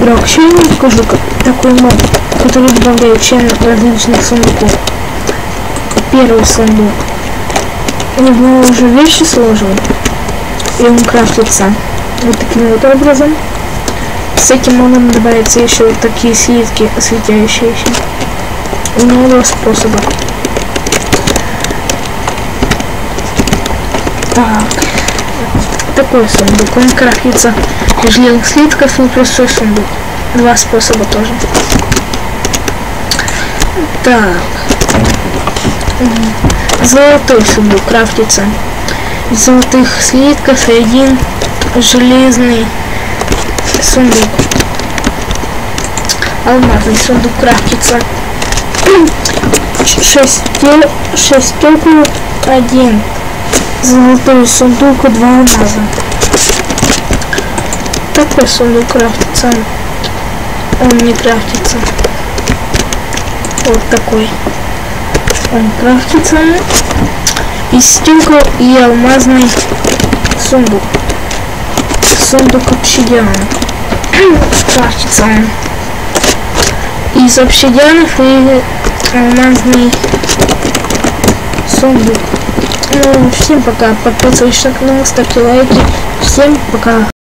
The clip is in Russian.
игрок. Сегодня я покажу такой мод, который добавляет членов различных сундуков. Первый сундук. В него уже вещи сложены, и он крафтится вот таким вот образом. С этим модом добавляются еще вот такие слитки светящиеся. Много способов. Так. Такой сундук. Он крафтится из железных слитков и простой сундук. Два способа тоже. Так. Золотой сундук крафтится из золотых слитков и один железный сундук. Алмазный сундук крафтится 6 стекол, 1 золотой сундук и 2 алмаза. Такой сундук крафтится. Он не крафтится. Вот такой. Он крафтится из стекол и алмазный сундук. Сундук обсидиана. Крафтится он из обсидианов и алмазный сундук. Ну, всем пока. Подписывайтесь на канал, ставьте лайки. Всем пока.